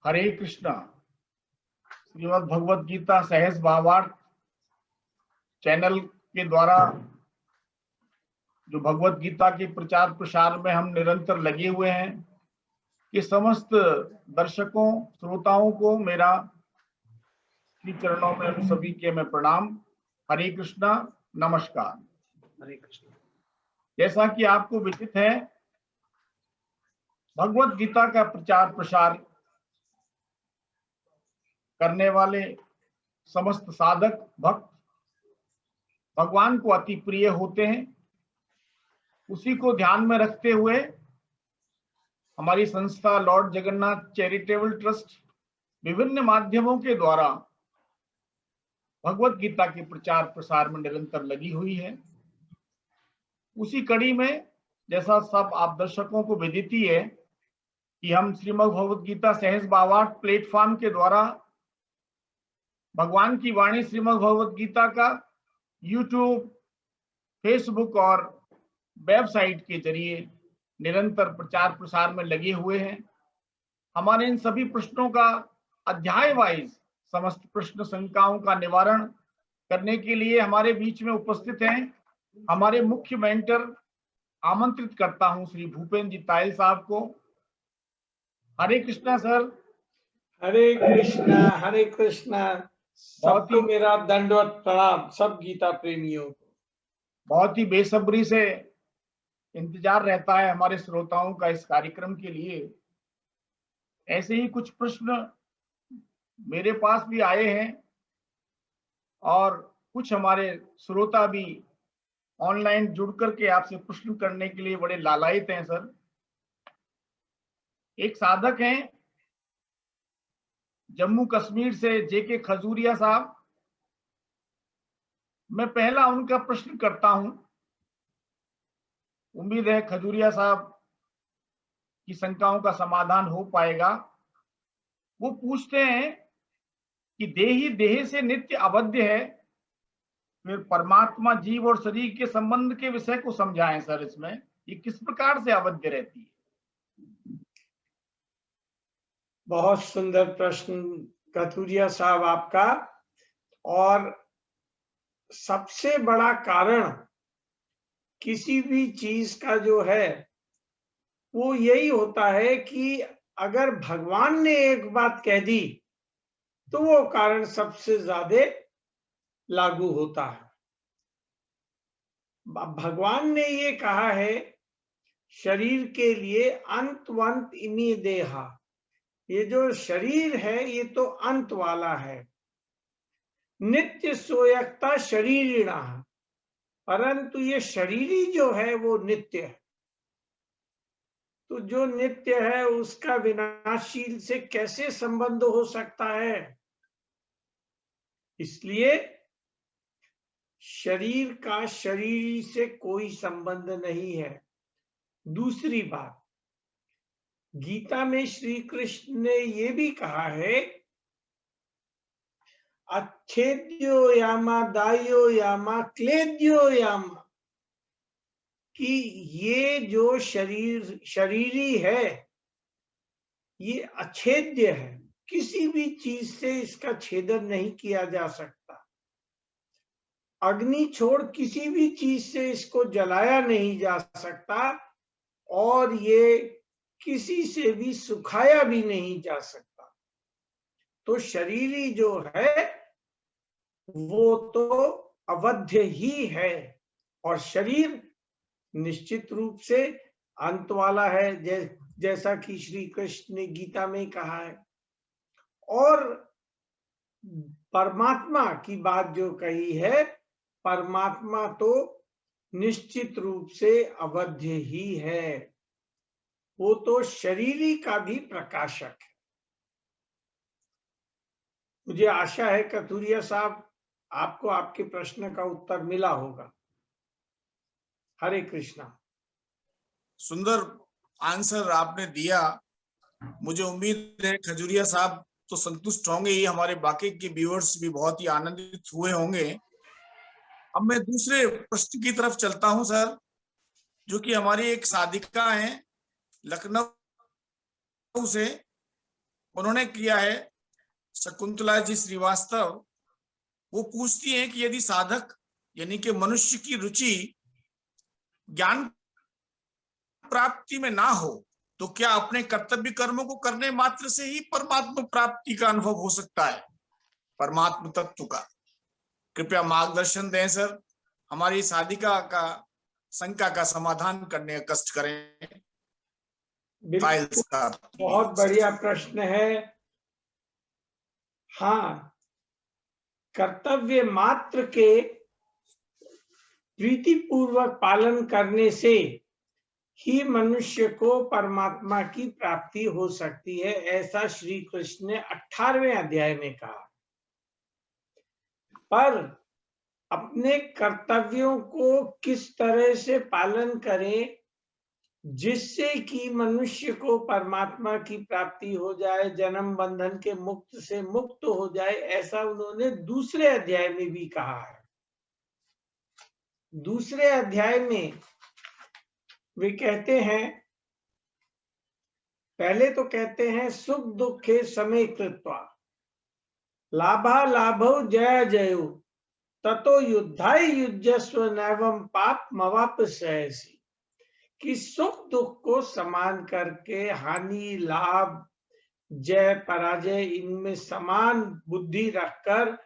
हरे कृष्णा। श्रीमद् भगवत गीता सहज भावार्थ चैनल के द्वारा जो भगवत गीता के प्रचार प्रसार में हम निरंतर लगे हुए हैं, कि समस्त दर्शकों श्रोताओं को मेरा श्री चरणों में उन सभी के मैं प्रणाम। हरे कृष्णा, नमस्कार। हरे कृष्ण। जैसा कि आपको विदित है, भगवत गीता का प्रचार प्रसार करने वाले समस्त साधक भक्त भगवान को अति प्रिय होते हैं। उसी को ध्यान में रखते हुए हमारी संस्था लॉर्ड जगन्नाथ चैरिटेबल ट्रस्ट विभिन्न माध्यमों के द्वारा भगवत गीता के प्रचार प्रसार में निरंतर लगी हुई है। उसी कड़ी में जैसा सब आप दर्शकों को विदित ही है कि हम श्रीमद् भगवत गीता सहज भावार्थ प्लेटफॉर्म के द्वारा भगवान की वाणी श्रीमद् भगवत गीता का यूट्यूब, फेसबुक और वेबसाइट के जरिए निरंतर प्रचार प्रसार में लगे हुए हैं। हमारे इन सभी प्रश्नों का अध्याय वाइज समस्त प्रश्न शंकाओं का निवारण करने के लिए हमारे बीच में उपस्थित हैं हमारे मुख्य मेंटर। आमंत्रित करता हूं श्री भूपेंद्र जी तायल साहब को। हरे कृष्णा सर। हरे कृष्णा, हरे कृष्णा। सबको मेरा दंडवत प्रणाम, सब गीता प्रेमियों को। बहुत ही बेसब्री से इंतजार रहता है हमारे श्रोताओं का इस कार्यक्रम के लिए। ऐसे ही कुछ प्रश्न मेरे पास भी आए हैं और कुछ हमारे श्रोता भी ऑनलाइन जुड़ करके आपसे प्रश्न करने के लिए बड़े लालायित हैं सर। एक साधक हैं जम्मू कश्मीर से जेके खजूरिया साहब। मैं पहला उनका प्रश्न करता हूं। उम्मीद है खजूरिया साहब की शंकाओं का समाधान हो पाएगा। वो पूछते हैं कि देही देह से नित्य अवध्य है, फिर परमात्मा जीव और शरीर के संबंध के विषय को समझाएं सर। इसमें ये किस प्रकार से अवध्य रहती है? बहुत सुंदर प्रश्न कथूरिया साहब आपका। और सबसे बड़ा कारण किसी भी चीज का जो है वो यही होता है कि अगर भगवान ने एक बात कह दी तो वो कारण सबसे ज्यादा लागू होता है। भगवान ने ये कहा है शरीर के लिए अंतवंत इमी देहा, ये जो शरीर है ये तो अंत वाला है। नित्य सोयकता शरीरिणा, परंतु ये शरीरी जो है वो नित्य है। तो जो नित्य है उसका विनाशील से कैसे संबंध हो सकता है? इसलिए शरीर का शरीर से कोई संबंध नहीं है। दूसरी बात, गीता में श्री कृष्ण ने ये भी कहा है अच्छेद्यो यामा दायो यामा क्लेद्यो यामा, कि ये जो शरीरी है ये अच्छेद्य है, किसी भी चीज से इसका छेदन नहीं किया जा सकता। अग्नि छोड़ किसी भी चीज से इसको जलाया नहीं जा सकता और ये किसी से भी सुखाया भी नहीं जा सकता। तो शरीरी जो है वो तो अवध्य ही है और शरीर निश्चित रूप से अंत वाला है, जैसा कि श्री कृष्ण ने गीता में कहा है। और परमात्मा की बात जो कही है, परमात्मा तो निश्चित रूप से अवध्य ही है, वो तो शरीरी का भी प्रकाशक है। मुझे आशा है कथूरिया साहब आपको आपके प्रश्न का उत्तर मिला होगा। हरे कृष्णा। सुंदर आंसर आपने दिया। मुझे उम्मीद है खजूरिया साहब तो संतुष्ट होंगे ही, हमारे बाकी के व्यूअर्स भी बहुत ही आनंदित हुए होंगे। अब मैं दूसरे प्रश्न की तरफ चलता हूं सर, जो कि हमारी एक साधिका हैं लखनऊ से। उन्होंने किया है। शकुंतला जी श्रीवास्तव वो पूछती हैं कि यदि साधक यानी कि मनुष्य की रुचि ज्ञान प्राप्ति में ना हो तो क्या अपने कर्तव्य कर्मों को करने मात्र से ही परमात्मा प्राप्ति का अनुभव हो सकता है, परमात्म तत्व का? कृपया मार्गदर्शन दें सर, हमारी साधिका का शंका का समाधान करने का कष्ट करें। बिल्कुल, बहुत बढ़िया प्रश्न है। हाँ, कर्तव्य मात्र के प्रीति पूर्वक पालन करने से ही मनुष्य को परमात्मा की प्राप्ति हो सकती है, ऐसा श्री कृष्ण ने 18वें अध्याय में कहा। पर अपने कर्तव्यों को किस तरह से पालन करें जिससे कि मनुष्य को परमात्मा की प्राप्ति हो जाए, जन्म बंधन के मुक्त से मुक्त हो जाए, ऐसा उन्होंने दूसरे अध्याय में भी कहा है। दूसरे अध्याय में वे कहते हैं, पहले तो कहते हैं सुख दुखे समे कृत्वा लाभा लाभो जय जयो ततो युद्धाय युज्यस्व नैवं पाप मवाप्स्यसि, कि सुख दुख को समान करके हानि लाभ जय पराजय इनमें समान बुद्धि रखकर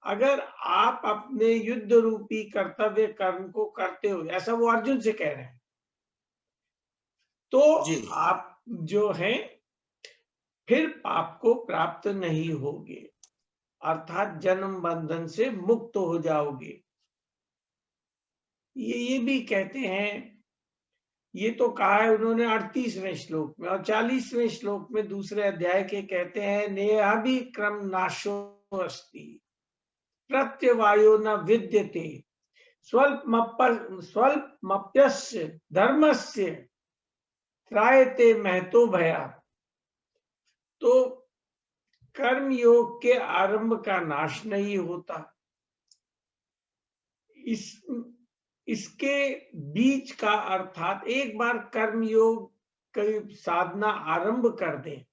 अगर आप अपने युद्ध रूपी कर्तव्य कर्म को करते हो, ऐसा वो अर्जुन से कह रहे हैं, तो आप जो हैं फिर पाप को प्राप्त नहीं होगे, अर्थात जन्म बंधन से मुक्त हो जाओगे। ये भी कहते हैं, ये तो कहा है उन्होंने 38वें श्लोक में, और 40वें श्लोक में दूसरे अध्याय के कहते हैं नेहाभिक्रम नाशो अस्ति प्रत्यवायो न विद्यते स्वल्पमप्यस्य धर्मस्य त्रायते महतो भया। तो कर्म योग के आरंभ का नाश नहीं होता, इसके बीच का, अर्थात एक बार कर्म योग की साधना आरंभ कर दें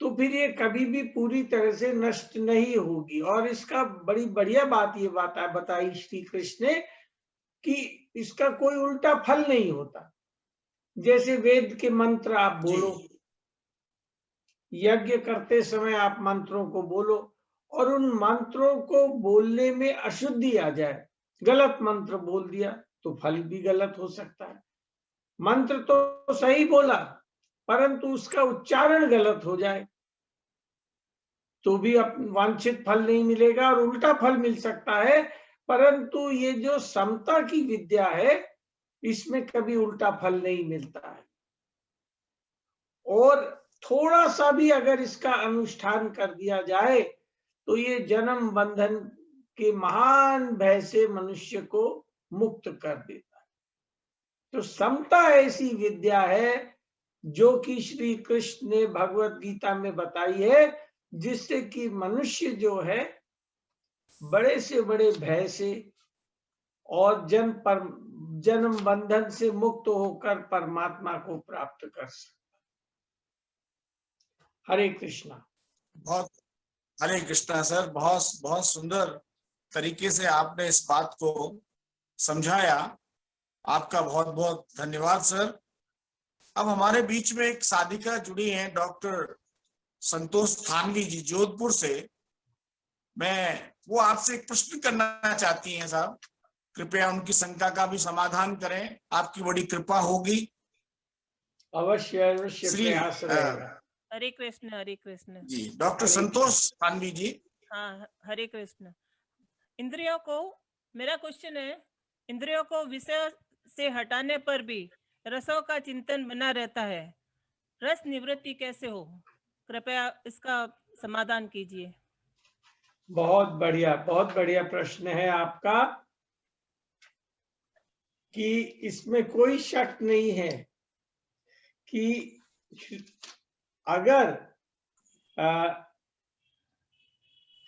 तो फिर ये कभी भी पूरी तरह से नष्ट नहीं होगी। और इसका बड़ी बढ़िया बात ये बताई श्री कृष्ण ने कि इसका कोई उल्टा फल नहीं होता। जैसे वेद के मंत्र आप बोलो, यज्ञ करते समय आप मंत्रों को बोलो और उन मंत्रों को बोलने में अशुद्धि आ जाए, गलत मंत्र बोल दिया तो फल भी गलत हो सकता है। मंत्र तो सही बोला परंतु उसका उच्चारण गलत हो जाए तो भी वांछित फल नहीं मिलेगा और उल्टा फल मिल सकता है। परंतु ये जो समता की विद्या है इसमें कभी उल्टा फल नहीं मिलता है। और थोड़ा सा भी अगर इसका अनुष्ठान कर दिया जाए तो ये जन्म बंधन के महान भय से मनुष्य को मुक्त कर देता है। तो समता ऐसी विद्या है जो कि श्री कृष्ण ने भगवत गीता में बताई है, जिससे कि मनुष्य जो है बड़े से बड़े भय से और जन्म बंधन से मुक्त होकर परमात्मा को प्राप्त कर सकता। हरे कृष्णा। बहुत हरे कृष्णा सर, बहुत बहुत सुंदर तरीके से आपने इस बात को समझाया। आपका बहुत बहुत धन्यवाद सर। अब हमारे बीच में एक साधिका जुड़ी हैं, डॉक्टर संतोष थानवी जी जोधपुर से। वो आपसे एक प्रश्न करना चाहती हैं साहब, कृपया उनकी शंका का भी समाधान करें, आपकी बड़ी कृपा होगी। अवश्य अवश्य प्रयास रहेगा। हरे कृष्ण जी। डॉक्टर संतोष थानवी जी। हाँ, हरे कृष्ण। इंद्रियों को, मेरा क्वेश्चन है, इंद्रियों को विषय से हटाने पर भी रसों का चिंतन बना रहता है, रस निवृत्ति कैसे हो? कृपया इसका समाधान कीजिए। बहुत बढ़िया प्रश्न है आपका, कि इसमें कोई शक नहीं है कि अगर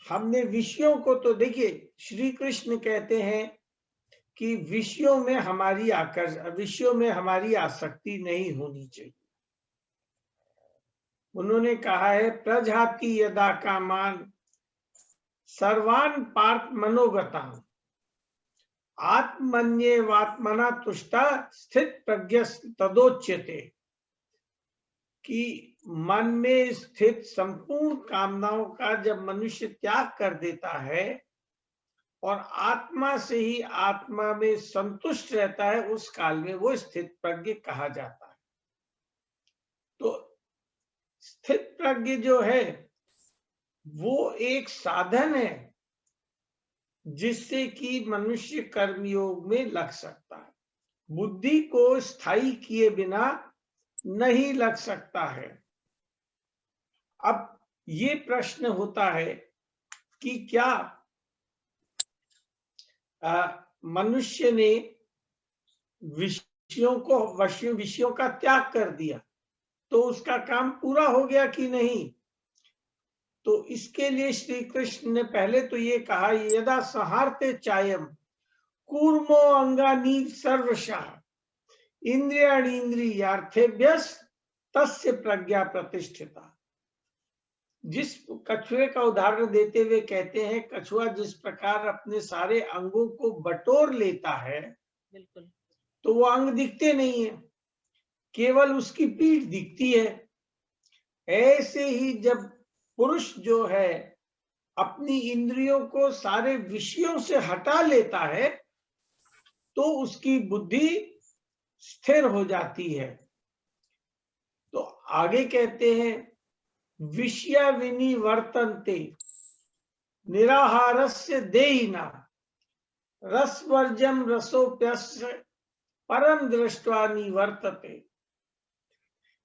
हमने विषयों को, तो देखिए श्री कृष्ण कहते हैं कि विषयों में हमारी आसक्ति नहीं होनी चाहिए। उन्होंने कहा है प्रजाति यदा कामान सर्वान पार्थ मनोगता आत्मन्येवात्मना तुष्टा स्थित प्रज्ञ तदोच्यते, कि मन में स्थित संपूर्ण कामनाओं का जब मनुष्य त्याग कर देता है और आत्मा से ही आत्मा में संतुष्ट रहता है, उस काल में वो स्थित प्रज्ञ कहा जाता है। तो स्थित प्रज्ञ जो है वो एक साधन है जिससे कि मनुष्य कर्मयोग में लग सकता है। बुद्धि को स्थायी किए बिना नहीं लग सकता है। अब ये प्रश्न होता है कि क्या मनुष्य ने विषयों का त्याग कर दिया तो उसका काम पूरा हो गया कि नहीं? तो इसके लिए श्री कृष्ण ने पहले तो ये कहा, यदा संहारते चायम कूर्मो अंगानी सर्वशः इंद्रियाणि इंद्रियार्थेभ्यस् तस्य प्रज्ञा प्रतिष्ठिता। जिस कछुए का उदाहरण देते हुए कहते हैं, कछुआ जिस प्रकार अपने सारे अंगों को बटोर लेता है, बिल्कुल, तो वो अंग दिखते नहीं है, केवल उसकी पीठ दिखती है। ऐसे ही जब पुरुष जो है अपनी इंद्रियों को सारे विषयों से हटा लेता है तो उसकी बुद्धि स्थिर हो जाती है। तो आगे कहते हैं, विषया विनिवर्तन्ते निराहारस्य देहिना रसवर्जम रसोप्यस्य परम दृष्ट्वा निवर्तते,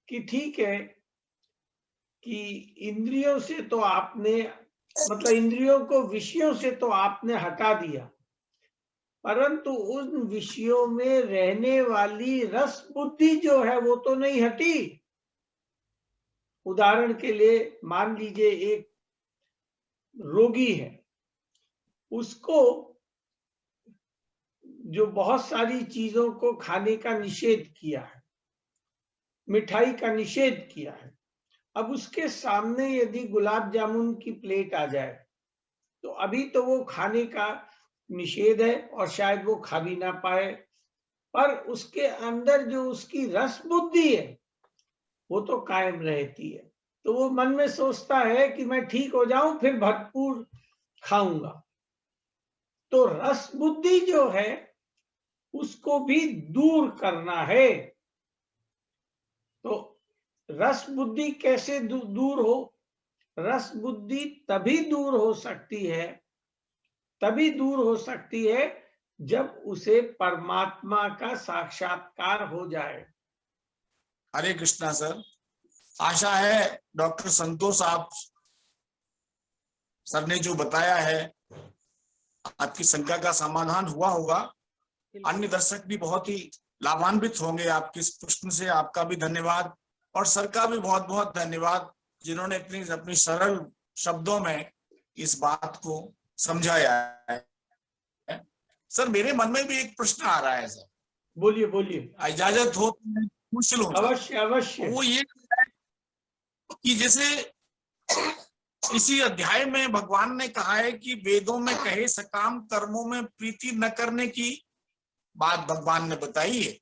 कि ठीक है कि इंद्रियों से तो आपने, मतलब इंद्रियों को विषयों से तो आपने हटा दिया, परंतु उन विषयों में रहने वाली रस बुद्धि जो है वो तो नहीं हटी। उदाहरण के लिए मान लीजिए एक रोगी है, उसको जो बहुत सारी चीजों को खाने का निषेध किया है, मिठाई का निषेध किया है, अब उसके सामने यदि गुलाब जामुन की प्लेट आ जाए तो अभी तो वो खाने का निषेध है और शायद वो खा भी ना पाए, पर उसके अंदर जो उसकी रस बुद्धि है वो तो कायम रहती है। तो वो मन में सोचता है कि मैं ठीक हो जाऊं फिर भरपूर खाऊंगा। तो रस बुद्धि जो है उसको भी दूर करना है। तो रस बुद्धि कैसे दूर हो? रस बुद्धि तभी दूर हो सकती है जब उसे परमात्मा का साक्षात्कार हो जाए। हरे कृष्णा सर। आशा है डॉक्टर संतोष आप सर ने जो बताया है आपकी शंका का समाधान हुआ होगा। अन्य दर्शक भी बहुत ही लाभान्वित होंगे आपके इस प्रश्न से। आपका भी धन्यवाद और सर का भी बहुत बहुत धन्यवाद जिन्होंने अपनी सरल शब्दों में इस बात को समझाया है। सर मेरे मन में भी एक प्रश्न आ रहा है सर। बोलिए बोलिए। इजाजत हो तो मैं पूछ लूं? अवश्य अवश्य। वो ये कि जैसे इसी अध्याय में भगवान ने कहा है कि वेदों में कहे सकाम कर्मों में प्रीति न करने की बात भगवान ने बताई है,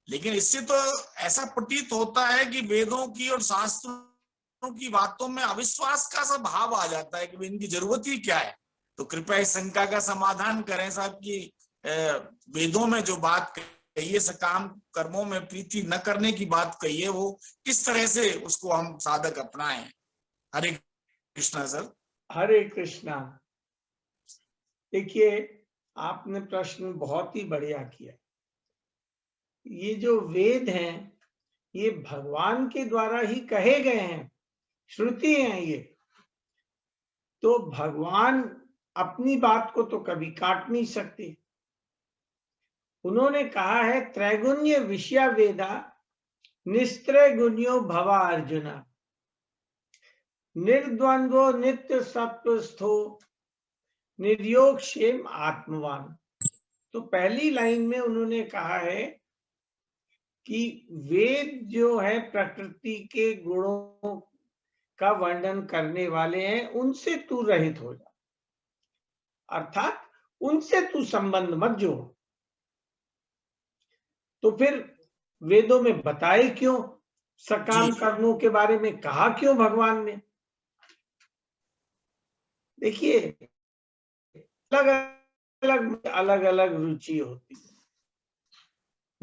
लेकिन इससे तो ऐसा प्रतीत होता है कि वेदों की और शास्त्रों की बातों में अविश्वास का सा भाव आ जाता है कि इनकी जरूरत ही क्या है। तो कृपया इस शंका का समाधान करें साहब कि वेदों में जो बात कही है सकाम कर्मों में प्रीति न करने की बात कही है, वो किस तरह से उसको हम साधक अपनाएं। हरे कृष्णा सर। हरे कृष्णा। देखिए आपने प्रश्न बहुत ही बढ़िया किया। ये जो वेद हैं ये भगवान के द्वारा ही कहे गए हैं, श्रुति हैं ये। तो भगवान अपनी बात को तो कभी काट नहीं सकते। उन्होंने कहा है त्रैगुण्य विषया वेदा निस्त्रैगुण्यो भवा अर्जुना निर्द्वंद्वो नित्य सत्वस्थो निर्योग क्षेम आत्मवान। तो पहली लाइन में उन्होंने कहा है कि वेद जो है प्रकृति के गुणों का वर्णन करने वाले हैं, उनसे तू रहित हो जा, अर्थात उनसे तू संबंध मत जोड़। तो फिर वेदों में बताए क्यों, सकाम जी। कर्मों के बारे में कहा क्यों भगवान ने? देखिए, अलग अलग रुचि होती है।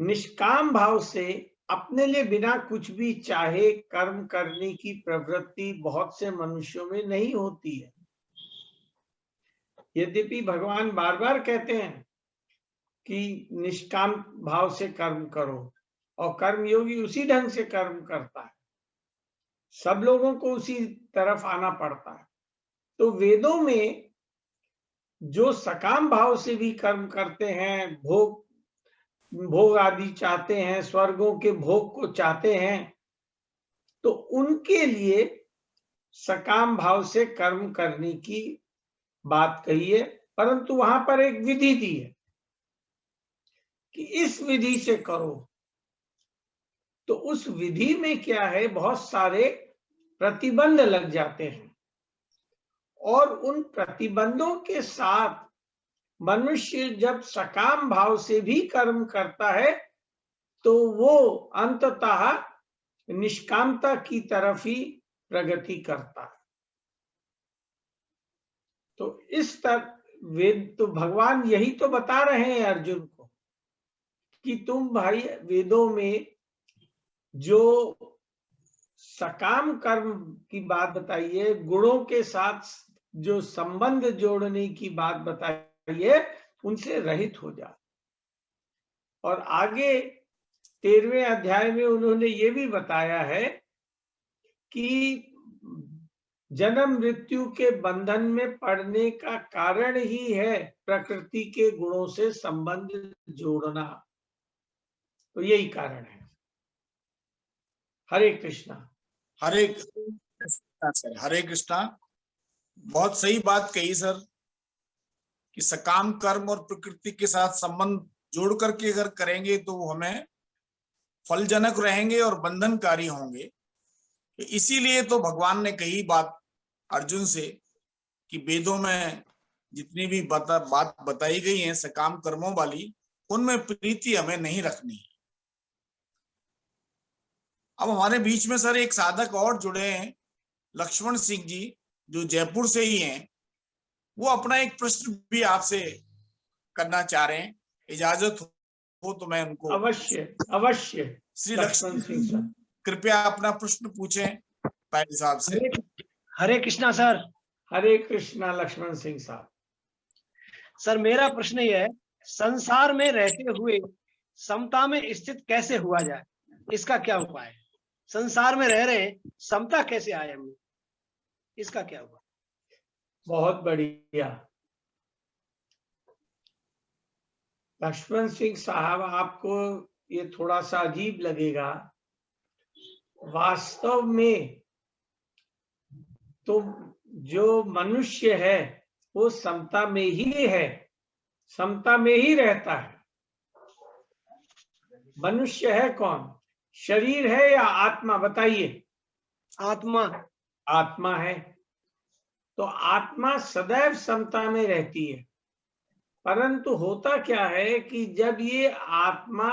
निष्काम भाव से अपने लिए बिना कुछ भी चाहे कर्म करने की प्रवृत्ति बहुत से मनुष्यों में नहीं होती है। यद्यपि भगवान बार बार कहते हैं कि निष्काम भाव से कर्म करो, और कर्मयोगी उसी ढंग से कर्म करता है, सब लोगों को उसी तरफ आना पड़ता है। तो वेदों में जो सकाम भाव से भी कर्म करते हैं, भोग आदि चाहते हैं, स्वर्गों के भोग को चाहते हैं, तो उनके लिए सकाम भाव से कर्म करने की बात कही है, परंतु वहां पर एक विधि दी है कि इस विधि से करो। तो उस विधि में क्या है, बहुत सारे प्रतिबंध लग जाते हैं, और उन प्रतिबंधों के साथ मनुष्य जब सकाम भाव से भी कर्म करता है तो वो अंततः निष्कामता की तरफ ही प्रगति करता है। तो इस तक वेद, तो भगवान यही तो बता रहे हैं अर्जुन को कि तुम भाई वेदों में जो सकाम कर्म की बात बताई है, गुणों के साथ जो संबंध जोड़ने की बात बताई है, उनसे रहित हो जा। और आगे 13वें अध्याय में उन्होंने ये भी बताया है कि जन्म मृत्यु के बंधन में पड़ने का कारण ही है प्रकृति के गुणों से संबंध जोड़ना। तो यही कारण है। हरे कृष्णा। हरे कृष्णा सर, हरे कृष्णा। बहुत सही बात कही सर कि सकाम कर्म और प्रकृति के साथ संबंध जोड़ करके अगर करेंगे तो वो हमें फलजनक रहेंगे और बंधनकारी होंगे। इसीलिए तो भगवान ने कही बात अर्जुन से कि वेदों में जितनी भी बात बताई गई है सकाम कर्मों वाली, उनमें प्रीति हमें नहीं रखनी है। अब हमारे बीच में सर एक साधक और जुड़े हैं, लक्ष्मण सिंह जी, जो जयपुर से ही हैं। वो अपना एक प्रश्न भी आपसे करना चाह रहे हैं, इजाजत हो तो मैं उनको। अवश्य अवश्य। श्री लक्ष्मण सिंह सर, कृपया अपना प्रश्न पूछें भाई साहब से। हरे कृष्णा सर। हरे कृष्णा लक्ष्मण सिंह साहब। सर मेरा प्रश्न ये है, संसार में रहते हुए समता में स्थित कैसे हुआ जाए, इसका क्या उपाय है? संसार में रह रहे समता कैसे आए हमें, इसका क्या उपाय? बहुत बढ़िया लक्ष्मण सिंह साहब, आपको ये थोड़ा सा अजीब लगेगा, वास्तव में तो जो मनुष्य है वो समता में ही है, समता में ही रहता है। मनुष्य है कौन, शरीर है या आत्मा, बताइए? आत्मा। आत्मा है। तो आत्मा सदैव समता में रहती है, परंतु होता क्या है कि जब ये आत्मा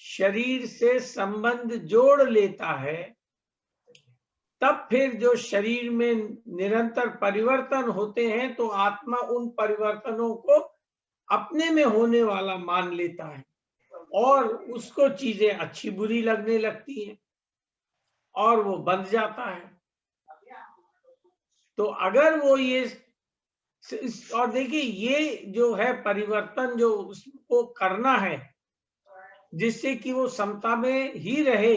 शरीर से संबंध जोड़ लेता है, तब फिर जो शरीर में निरंतर परिवर्तन होते हैं, तो आत्मा उन परिवर्तनों को अपने में होने वाला मान लेता है, और उसको चीजें अच्छी बुरी लगने लगती हैं, और वो बंध जाता है। तो अगर वो ये, और देखिए ये जो है परिवर्तन जो उसको करना है जिससे कि वो समता में ही रहे,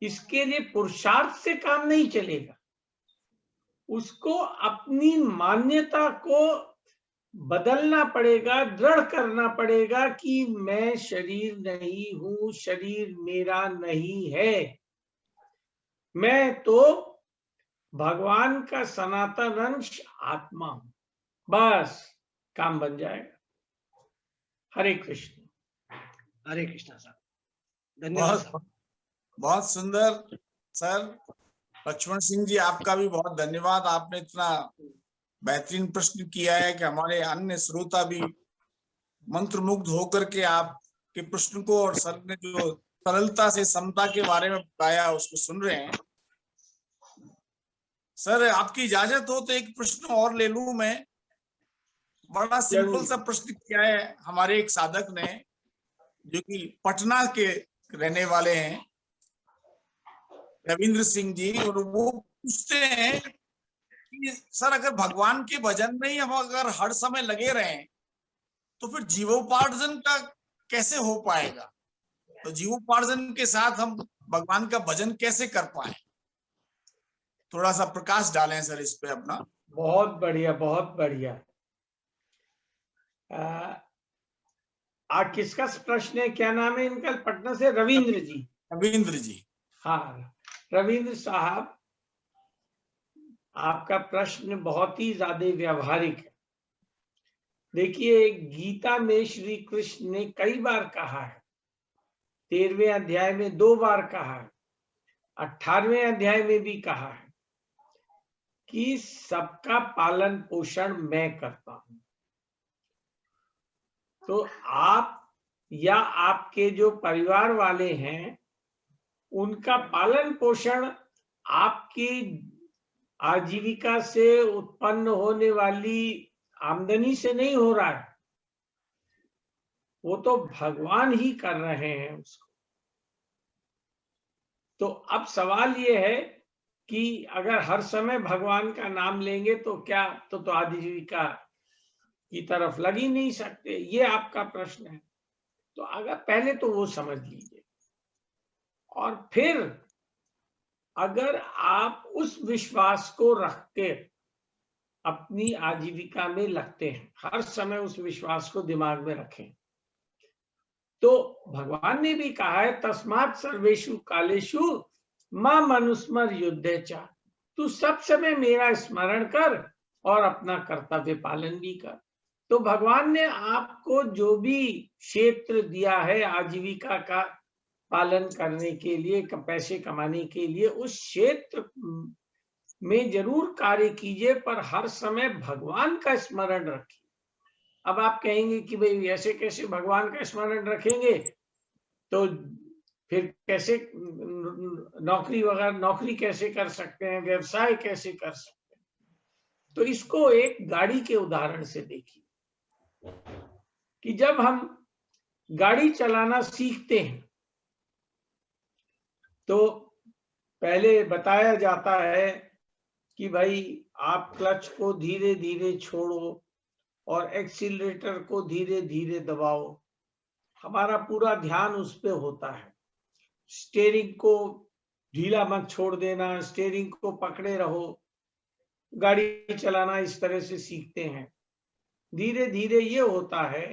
इसके लिए पुरुषार्थ से काम नहीं चलेगा। उसको अपनी मान्यता को बदलना पड़ेगा, दृढ़ करना पड़ेगा कि मैं शरीर नहीं हूं, शरीर मेरा नहीं है, मैं तो भगवान का सनातन अंश आत्मा हूं। बस काम बन जाएगा। हरे कृष्ण। हरे कृष्णा साहब। धन्यवाद बहुत बहुत सुंदर सर। लक्ष्मण सिंह जी, आपका भी बहुत धन्यवाद। आपने इतना बेहतरीन प्रश्न किया है कि हमारे अन्य श्रोता भी मंत्रमुग्ध होकर के आपके प्रश्न को, और सर ने जो सरलता से समता के बारे में बताया उसको सुन रहे हैं। सर आपकी इजाजत हो तो एक प्रश्न और ले लूं मैं। बड़ा सिंपल सा प्रश्न किया है हमारे एक साधक ने, जो कि पटना के रहने वाले हैं, रविंद्र सिंह जी, और वो पूछते हैं कि सर अगर भगवान के भजन में ही हम अगर हर समय लगे रहें तो फिर जीवोपार्जन का कैसे हो पाएगा? तो जीवोपार्जन के साथ हम भगवान का भजन कैसे कर पाए? थोड़ा सा प्रकाश डालें सर इस पे अपना। बहुत बढ़िया, बहुत बढ़िया। किसका प्रश्न है, क्या नाम है इनका? पटना से रविंद्र जी। रविंद्र जी। हाँ, रविंद्र साहब, आपका प्रश्न बहुत ही ज्यादा व्यवहारिक है। देखिए, गीता में श्री कृष्ण ने कई बार कहा है, 13वें अध्याय में 2 बार कहा है, 18वें अध्याय में भी कहा है कि सबका पालन पोषण मैं करता हूं। तो आप या आपके जो परिवार वाले हैं, उनका पालन पोषण आपकी आजीविका से उत्पन्न होने वाली आमदनी से नहीं हो रहा है, वो तो भगवान ही कर रहे हैं उसको। तो अब सवाल ये है कि अगर हर समय भगवान का नाम लेंगे तो क्या तो आजीविका की तरफ लग ही नहीं सकते, ये आपका प्रश्न है। तो अगर पहले तो वो समझ लीजिए, और फिर अगर आप उस विश्वास को रख के अपनी आजीविका में लगते हैं, हर समय उस विश्वास को दिमाग में रखें, तो भगवान ने भी कहा है, तस्मात् सर्वेषु कालेषु माम अनुस्मर युद्धेचा, तू सब समय मेरा स्मरण कर और अपना कर्तव्य पालन भी कर। तो भगवान ने आपको जो भी क्षेत्र दिया है आजीविका का पालन करने के लिए, पैसे कमाने के लिए, उस क्षेत्र में जरूर कार्य कीजिए, पर हर समय भगवान का स्मरण रखिए। अब आप कहेंगे कि भाई ऐसे कैसे भगवान का स्मरण रखेंगे, तो फिर कैसे नौकरी कैसे कर सकते हैं, व्यवसाय कैसे कर सकते हैं? तो इसको एक गाड़ी के उदाहरण से देखिए कि जब हम गाड़ी चलाना सीखते हैं तो पहले बताया जाता है कि भाई आप क्लच को धीरे धीरे छोड़ो और एक्सीलरेटर को धीरे धीरे दबाओ। हमारा पूरा ध्यान उस पे होता है। स्टीयरिंग को ढीला मत छोड़ देना, स्टीयरिंग को पकड़े रहो। गाड़ी चलाना इस तरह से सीखते हैं। धीरे धीरे ये होता है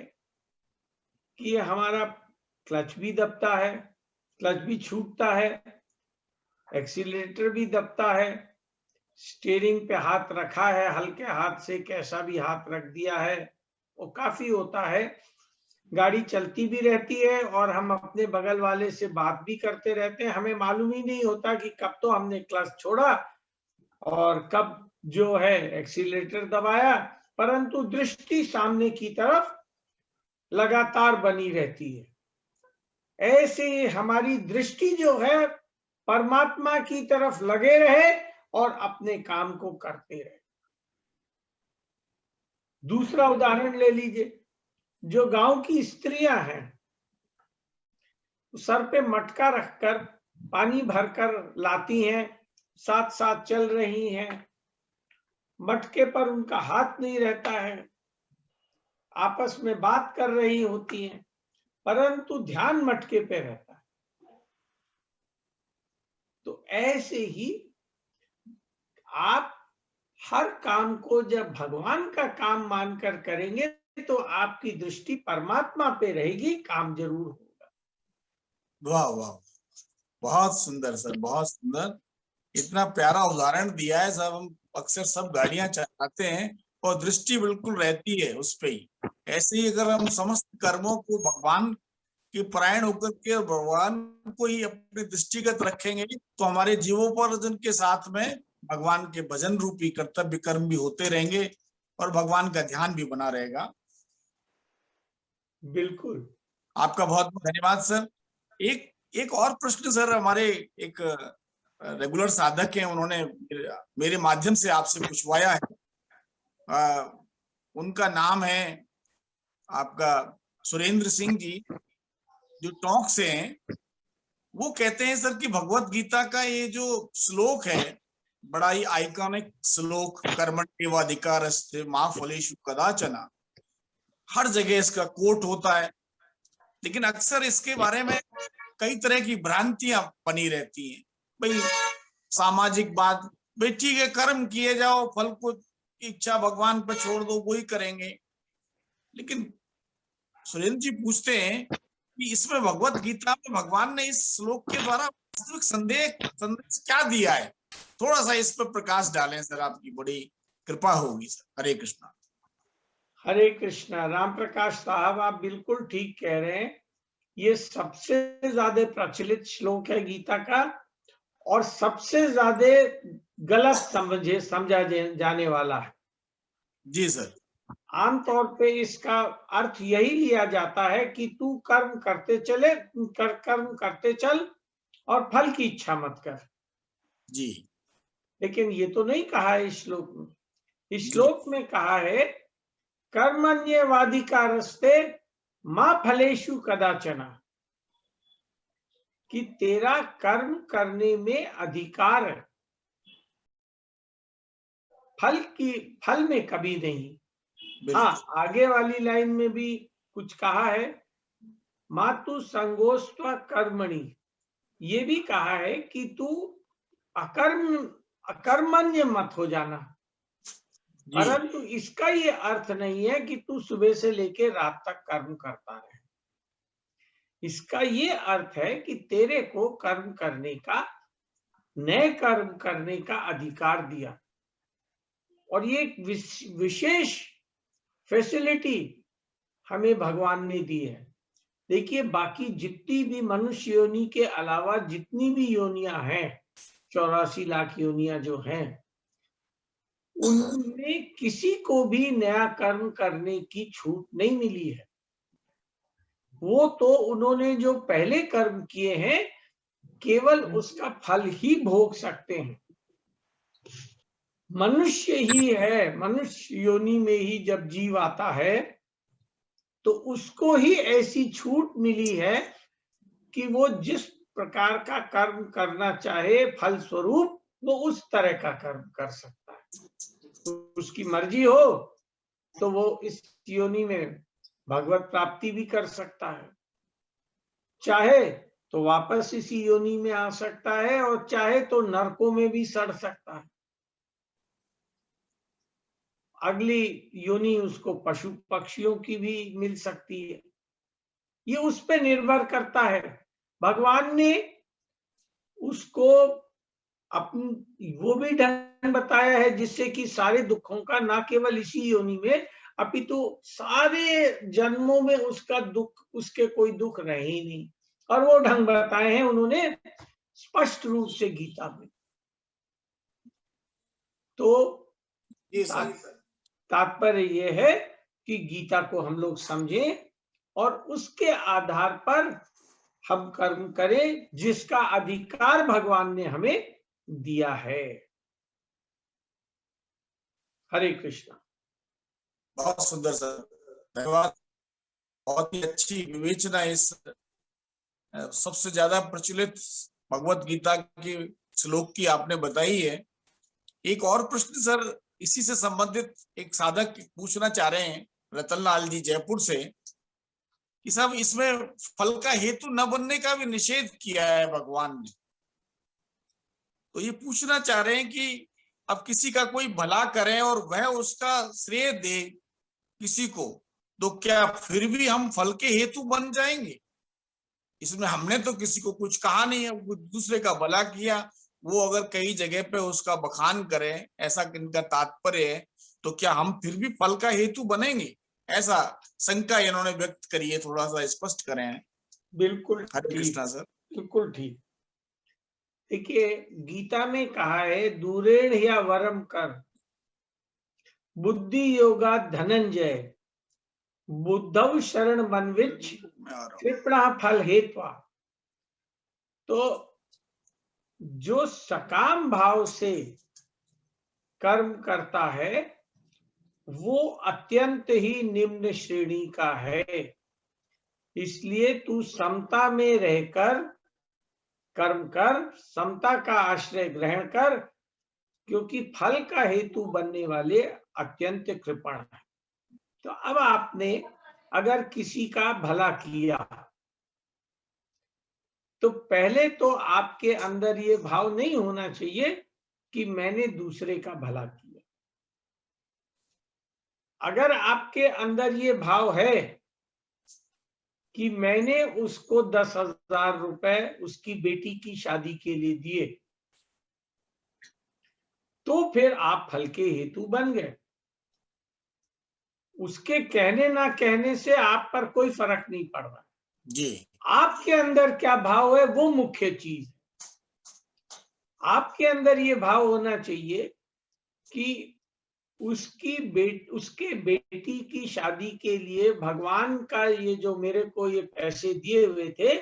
कि हमारा क्लच भी दबता है, क्लच भी छूटता है, एक्सीलरेटर भी दबता है, स्टीयरिंग पे हाथ रखा है, हल्के हाथ से कैसा भी हाथ रख दिया है, वो काफी होता है। गाड़ी चलती भी रहती है और हम अपने बगल वाले से बात भी करते रहते हैं। हमें मालूम ही नहीं होता कि कब तो हमने क्लच छोड़ा और कब जो है एक्सीलरेटर दबाया, परंतु दृष्टि सामने की तरफ लगातार बनी रहती है। ऐसे हमारी दृष्टि जो है परमात्मा की तरफ लगे रहे और अपने काम को करते रहे। दूसरा उदाहरण ले लीजिए, जो गांव की स्त्रियां हैं, सर पे मटका रखकर पानी भरकर लाती हैं, साथ साथ चल रही हैं, मटके पर उनका हाथ नहीं रहता है, आपस में बात कर रही होती हैं, परंतु ध्यान मटके पे रहता है। तो ऐसे ही आप हर काम को जब भगवान का काम मानकर करेंगे तो आपकी दृष्टि परमात्मा पे रहेगी, काम जरूर होगा। वाह वाह, बहुत सुंदर सर, बहुत सुंदर। इतना प्यारा उदाहरण दिया है। सब हम अक्सर सब गाड़ियां चलाते हैं और दृष्टि बिल्कुल रहती है उस पे ही। ऐसे ही अगर हम समस्त कर्मों को भगवान कि परायण होकर के भगवान को ही अपने दृष्टिगत रखेंगे तो हमारे जीवोपार्जन के साथ में भगवान के भजन रूपी कर्तव्य कर्म भी होते रहेंगे और भगवान का ध्यान भी बना रहेगा। बिल्कुल। आपका बहुत बहुत धन्यवाद सर। एक और प्रश्न सर, हमारे एक रेगुलर साधक हैं, उन्होंने मेरे माध्यम से आपसे पूछवाया है। उनका नाम है आपका सुरेंद्र सिंह जी, जो टोंक से हैं। वो कहते हैं सर कि भगवत गीता का ये जो श्लोक है, बड़ा ही आइकॉनिक श्लोक, कर्मण्येवाधिकारस्ते मा फलेषु कदाचन, हर जगह इसका कोट होता है, लेकिन अक्सर इसके बारे में कई तरह की भ्रांतियां बनी रहती हैं। भाई सामाजिक बात, भाई ठीक है कर्म किए जाओ, फल को इच्छा भगवान पर छोड़ दो, वही करेंगे। लेकिन सुरेंद्र जी पूछते हैं कि इसमें भगवत गीता में भगवान ने इस श्लोक के द्वारा वास्तविक संदेश क्या दिया है? थोड़ा सा इस पर प्रकाश डालें सर, आपकी बड़ी कृपा होगी सर। हरे कृष्णा। हरे कृष्णा। राम प्रकाश साहब, आप बिल्कुल ठीक कह रहे हैं। ये सबसे ज्यादा प्रचलित श्लोक है गीता का और सबसे ज्यादा गलत समझा जाने वाला है। जी सर। आमतौर पे इसका अर्थ यही लिया जाता है कि तू कर्म करते चल और फल की इच्छा मत कर। जी। लेकिन ये तो नहीं कहा है इस श्लोक में। इस श्लोक में कहा है कर्मण्येवाधिकारस्ते मा फलेषु कदाचन, कि तेरा कर्म करने में अधिकार है, फल में कभी नहीं। हाँ, आगे वाली लाइन में भी कुछ कहा है, मातु संगोस्त्व कर्मणि, ये भी कहा है कि तू अकर्मण्य मत हो जाना। परंतु इसका ये अर्थ नहीं है कि तू सुबह से लेकर रात तक कर्म करता रहे। इसका ये अर्थ है कि तेरे को कर्म करने का, नए कर्म करने का अधिकार दिया। और ये एक विशेष फैसिलिटी हमें भगवान ने दी है। देखिए, बाकी जितनी भी मनुष्य योनि के अलावा जितनी भी योनियां हैं, 84 लाख योनियां जो हैं, उनमें किसी को भी नया कर्म करने की छूट नहीं मिली है। वो तो उन्होंने जो पहले कर्म किए हैं केवल उसका फल ही भोग सकते हैं। मनुष्य ही है, मनुष्य योनि में ही जब जीव आता है तो उसको ही ऐसी छूट मिली है कि वो जिस प्रकार का कर्म करना चाहे फल स्वरूप वो उस तरह का कर्म कर सकता है। तो उसकी मर्जी हो तो वो इस योनि में भगवत प्राप्ति भी कर सकता है, चाहे तो वापस इसी योनि में आ सकता है और चाहे तो नरकों में भी सड़ सकता है। अगली योनि उसको पशु पक्षियों की भी मिल सकती है। ये उस पे निर्भर करता है। भगवान ने उसको वो भी ढंग बताया है जिससे कि सारे दुखों का न केवल इसी योनि में अपितु सारे जन्मों में उसका दुख, उसके कोई दुख रहे ही नहीं। और वो ढंग बताए हैं उन्होंने स्पष्ट रूप से गीता में। तो तात्पर्य ये है कि गीता को हम लोग समझें और उसके आधार पर हम कर्म करें जिसका अधिकार भगवान ने हमें दिया है। हरे कृष्णा। बहुत सुंदर सर, धन्यवाद। बहुत ही अच्छी विवेचना इस सबसे ज्यादा प्रचलित भगवत गीता के श्लोक की आपने बताई है। एक और प्रश्न सर इसी से संबंधित एक साधक पूछना चाह रहे हैं, रतनलाल जी जयपुर से, कि साहब इसमें फल का हेतु न बनने का भी निषेध किया है भगवान ने। तो ये पूछना चाह रहे हैं कि अब किसी का कोई भला करें और वह उसका श्रेय दे किसी को, तो क्या फिर भी हम फल के हेतु बन जाएंगे? इसमें हमने तो किसी को कुछ कहा नहीं है, दूसरे का भला किया, वो अगर कई जगह पे उसका बखान करें, ऐसा इनका तात्पर्य है, तो क्या हम फिर भी फल का हेतु बनेंगे? ऐसा शंका इन्होंने व्यक्त करी है, थोड़ा सा स्पष्ट करें। बिल्कुल हरे ठीक, कृष्णा सर। बिल्कुल ठीक। देखिए, गीता में कहा है दूरेण या वरम कर बुद्धि योगा धनंजय बुद्धौ शरण मनविच मैं आ रहा हूँ। कृपणा फल हेत्वा। तो जो सकाम भाव से कर्म करता है वो अत्यंत ही निम्न श्रेणी का है। इसलिए तू समता में रहकर कर्म कर, समता का आश्रय ग्रहण कर, क्योंकि फल का हेतु बनने वाले अत्यंत कृपण है। तो अब आपने अगर किसी का भला किया तो पहले तो आपके अंदर ये भाव नहीं होना चाहिए कि मैंने दूसरे का भला किया। अगर आपके अंदर ये भाव है कि मैंने उसको 10,000 रुपए उसकी बेटी की शादी के लिए दिए, तो फिर आप फल के हेतु बन गए। उसके कहने ना कहने से आप पर कोई फर्क नहीं पड़ रहा। जी, आपके अंदर क्या भाव है वो मुख्य चीज है। आपके अंदर ये भाव होना चाहिए कि उसके बेटी की शादी के लिए भगवान का ये जो मेरे को ये पैसे दिए हुए थे,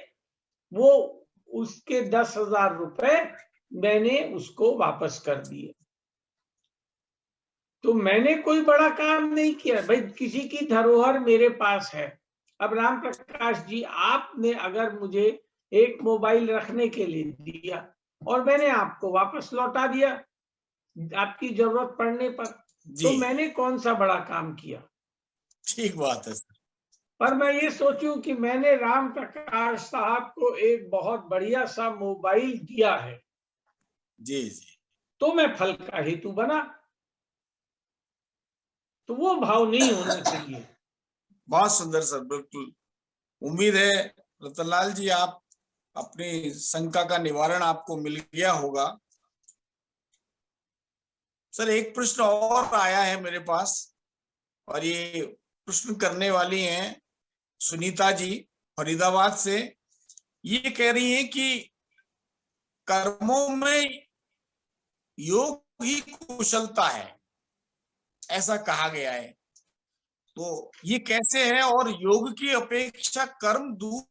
वो उसके 10,000 रुपए मैंने उसको वापस कर दिए। तो मैंने कोई बड़ा काम नहीं किया भाई, किसी की धरोहर मेरे पास है। अब राम प्रकाश जी, आपने अगर मुझे एक मोबाइल रखने के लिए दिया और मैंने आपको वापस लौटा दिया आपकी जरूरत पड़ने पर, तो जी, मैंने कौन सा बड़ा काम किया। ठीक बात है सर। पर मैं ये सोचूं कि मैंने राम प्रकाश साहब को एक बहुत बढ़िया सा मोबाइल दिया है, जी, जी, तो मैं फल का हेतु बना। तो वो भाव नहीं होना चाहिए। बहुत सुंदर सर, बिल्कुल। उम्मीद है रतनलाल जी आप अपनी शंका का निवारण आपको मिल गया होगा। सर एक प्रश्न और आया है मेरे पास, और ये प्रश्न करने वाली हैं सुनीता जी फरीदाबाद से। ये कह रही हैं कि कर्मों में योग ही कुशलता है, ऐसा कहा गया है। तो ये कैसे है, और योग की अपेक्षा कर्म दूर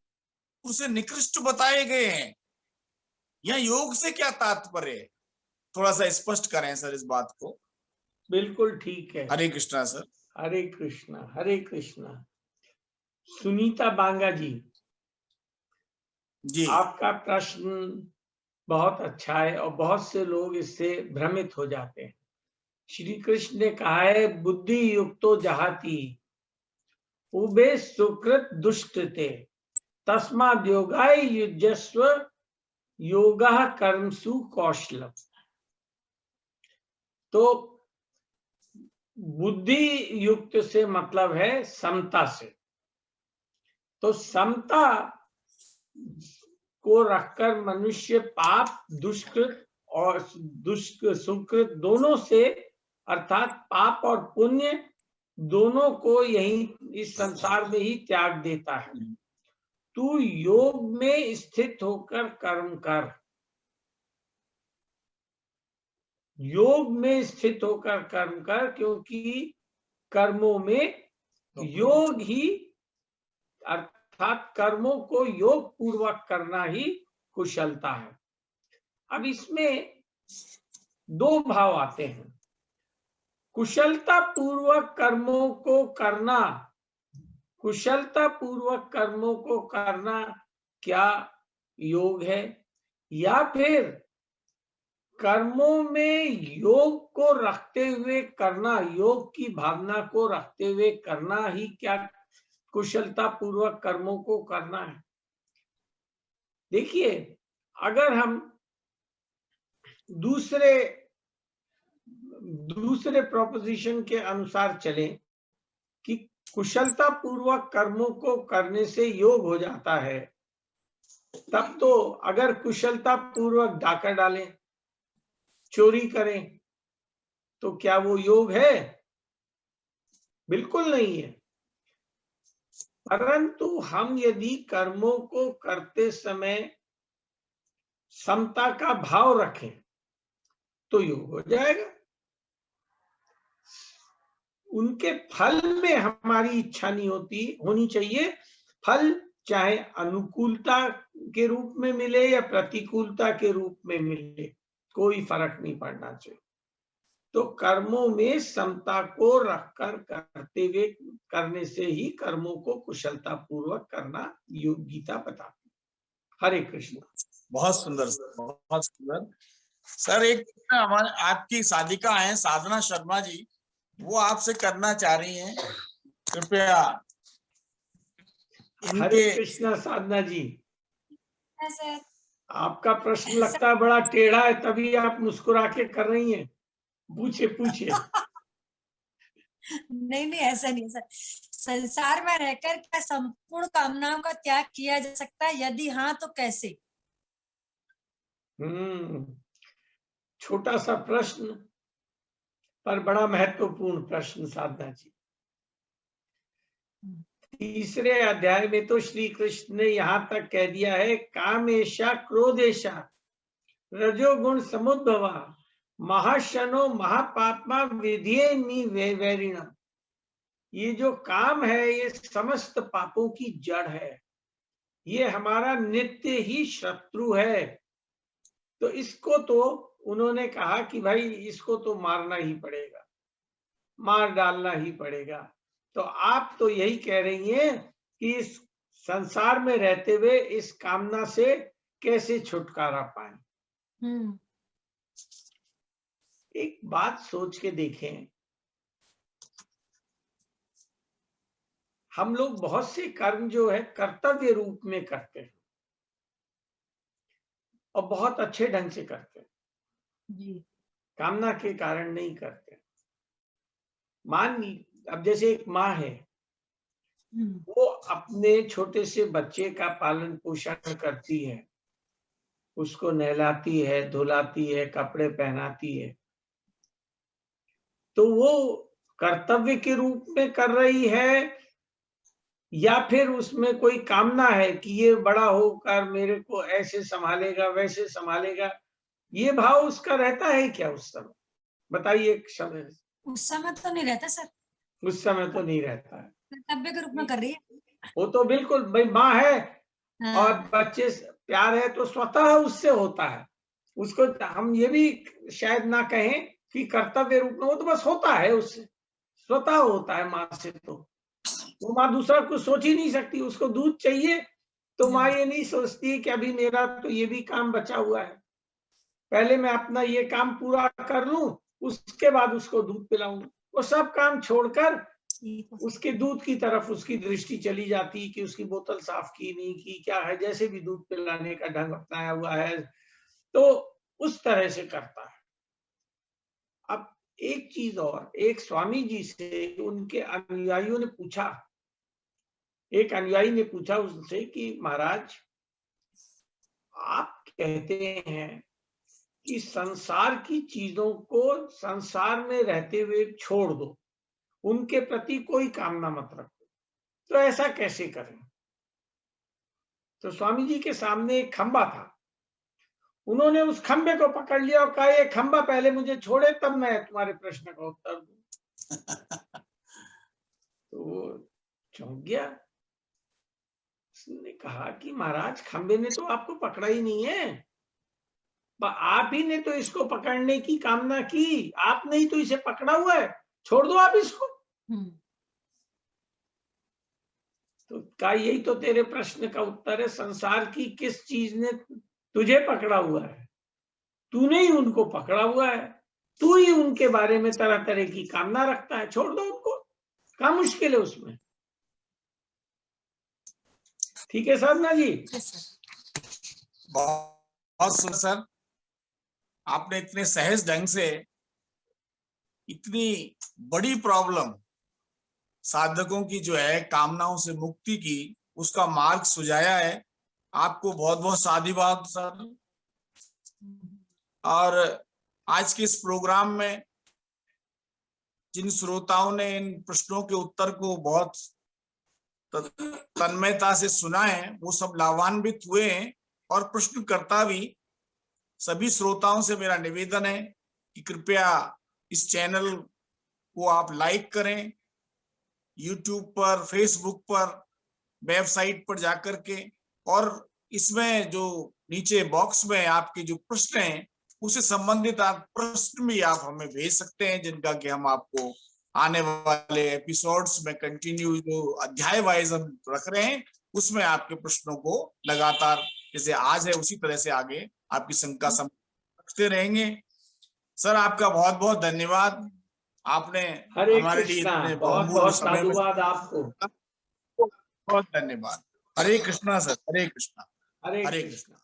से निकृष्ट बताए गए हैं, या योग से क्या तात्पर्य है? थोड़ा सा स्पष्ट करें सर इस बात को। बिल्कुल ठीक है। हरे कृष्णा सर। हरे कृष्णा, हरे कृष्णा। सुनीता बांगा जी, जी, आपका प्रश्न बहुत अच्छा है और बहुत से लोग इससे भ्रमित हो जाते हैं। श्री कृष्ण ने कहा है बुद्धि युक्तो जहाती उबे सुकृत दुष्कृते तस्माद् योगाय युज्यस्व योगा कर्मसु कौशलम। तो बुद्धि युक्त से मतलब है समता से। तो समता को रखकर मनुष्य पाप दुष्कृत और सुकृत दोनों से, अर्थात पाप और पुण्य दोनों को यही इस संसार में ही त्याग देता है। तू योग में स्थित होकर कर्म कर, योग में स्थित होकर कर्म कर, क्योंकि कर्मों में योग ही, अर्थात कर्मों को योग पूर्वक करना ही कुशलता है। अब इसमें दो भाव आते हैं। कुशलता पूर्वक कर्मों को करना, कुशलता पूर्वक कर्मों को करना क्या योग है, या फिर कर्मों में योग को रखते हुए करना, योग की भावना को रखते हुए करना ही क्या कुशलता पूर्वक कर्मों को करना है। देखिए, अगर हम दूसरे प्रोपोजिशन के अनुसार चलें कि कुशलता पूर्वक कर्मों को करने से योग हो जाता है, तब तो अगर कुशलता पूर्वक डाका डालें, चोरी करें, तो क्या वो योग है? बिल्कुल नहीं है। परंतु हम यदि कर्मों को करते समय समता का भाव रखें तो योग हो जाएगा। उनके फल में हमारी इच्छा नहीं होनी चाहिए। फल चाहे अनुकूलता के रूप में मिले या प्रतिकूलता के रूप में मिले, कोई फर्क नहीं पड़ना चाहिए। तो कर्मों में समता को रखकर करने से ही कर्मों को कुशलता पूर्वक करना योग गीता बताती है। हरे कृष्ण। बहुत सुंदर सर, बहुत सुंदर सर। एक हमारे आपकी साधिका हैं साधना शर्मा जी, वो आपसे करना चाह रही हैं, कृपया हरे कृष्णा साधना जी, आपका प्रश्न लगता है बड़ा टेढ़ा है, तभी आप मुस्कुरा के कर रही हैं। पूछिए। नहीं ऐसा नहीं है सर। संसार में रहकर क्या संपूर्ण कामनाओं का त्याग किया जा सकता है? यदि हाँ तो कैसे? छोटा सा प्रश्न पर बड़ा महत्वपूर्ण प्रश्न साधना जी। तीसरे अध्याय में तो श्री कृष्ण ने यहां तक कह दिया है, कामेशा क्रोधेशा रजोगुण समुद्भवा महाशनो महापात्मा विधियेमि वैरिणम। ये जो काम है ये समस्त पापों की जड़ है, ये हमारा नित्य ही शत्रु है। तो इसको तो उन्होंने कहा कि भाई इसको तो मारना ही पड़ेगा, मार डालना ही पड़ेगा। तो आप तो यही कह रही हैं कि इस संसार में रहते हुए इस कामना से कैसे छुटकारा पाए। एक बात सोच के देखें, हम लोग बहुत से कर्म जो है कर्तव्य रूप में करते हैं और बहुत अच्छे ढंग से करते हैं जी। कामना के कारण नहीं करते। अब जैसे एक माँ है, वो अपने छोटे से बच्चे का पालन पोषण करती है, उसको नहलाती है, धुलाती है, कपड़े पहनाती है, तो वो कर्तव्य के रूप में कर रही है या फिर उसमें कोई कामना है कि ये बड़ा होकर मेरे को ऐसे संभालेगा वैसे संभालेगा? ये भाव उसका रहता है क्या उस समय? बताइए। उस समय तो नहीं रहता सर। उस समय तो नहीं रहता है, कर्तव्य के रूप में कर रही है वो तो बिल्कुल। भाई माँ है और हाँ। बच्चे से प्यार है तो स्वतः उससे होता है। उसको हम ये भी शायद ना कहें कि कर्तव्य रूप में, वो तो बस होता है, उससे स्वतः होता है माँ से। तो वो माँ दूसरा कुछ सोच ही नहीं सकती। उसको दूध चाहिए तो माँ ये नहीं सोचती है कि अभी मेरा तो ये भी काम बचा हुआ है, पहले मैं अपना ये काम पूरा कर लूं उसके बाद उसको दूध पिलाऊंगा। वो सब काम छोड़कर उसके दूध की तरफ उसकी दृष्टि चली जाती कि उसकी बोतल साफ की नहीं की, क्या है, जैसे भी दूध पिलाने का ढंग अपनाया हुआ है, तो उस तरह से करता है। अब एक चीज और, एक स्वामी जी से उनके अनुयायियों ने पूछा, एक अनुयायी ने पूछा उनसे कि महाराज आप कहते हैं कि संसार की चीजों को संसार में रहते हुए छोड़ दो, उनके प्रति कोई कामना मत रखो, तो ऐसा कैसे करें? तो स्वामी जी के सामने एक खंबा था, उन्होंने उस खंबे को पकड़ लिया और कहा ये खंबा पहले मुझे छोड़े तब मैं तुम्हारे प्रश्न का उत्तर दूं। तो वो चौंक गया। उसने कहा कि महाराज खंबे ने तो आपको पकड़ा ही नहीं है, आप ही ने तो इसको पकड़ने की कामना की, आपने ही तो इसे पकड़ा हुआ है, छोड़ दो आप इसको। तो का यही तो तेरे प्रश्न का उत्तर है, संसार की किस चीज ने तुझे पकड़ा हुआ है? तूने ही उनको पकड़ा हुआ है, तू ही उनके बारे में तरह तरह की कामना रखता है, छोड़ दो उनको, क्या मुश्किल है उसमें? ठीक है साधना जी? बहुत सुंदर सर, आपने इतने सहज ढंग से इतनी बड़ी प्रॉब्लम साधकों की जो है कामनाओं से मुक्ति की, उसका मार्ग सुझाया है। आपको बहुत बहुत साधुवाद सर। और आज के इस प्रोग्राम में जिन श्रोताओं ने इन प्रश्नों के उत्तर को बहुत तन्मयता से सुना है वो सब लाभान्वित हुए हैं। और प्रश्नकर्ता भी, सभी श्रोताओं से मेरा निवेदन है कि कृपया इस चैनल को आप लाइक करें, यूट्यूब पर, फेसबुक पर, वेबसाइट पर जाकर के, और इसमें जो नीचे बॉक्स में आपके जो प्रश्न हैं उससे संबंधित आप प्रश्न भी आप हमें भेज सकते हैं, जिनका कि हम आपको आने वाले एपिसोड्स में कंटिन्यू जो अध्याय वाइज हम रख रहे हैं उसमें आपके प्रश्नों को लगातार जैसे आज है उसी तरह से आगे आपकी शंका रखते रहेंगे। सर आपका बहुत बहुत धन्यवाद, आपने हरे हमारे लिए कृष्णा, इतने बहुत बहुमूल्य बहुत समय में, साधुवाद आपको। बहुत धन्यवाद। हरे कृष्णा सर, हरे कृष्णा, हरे हरे कृष्णा।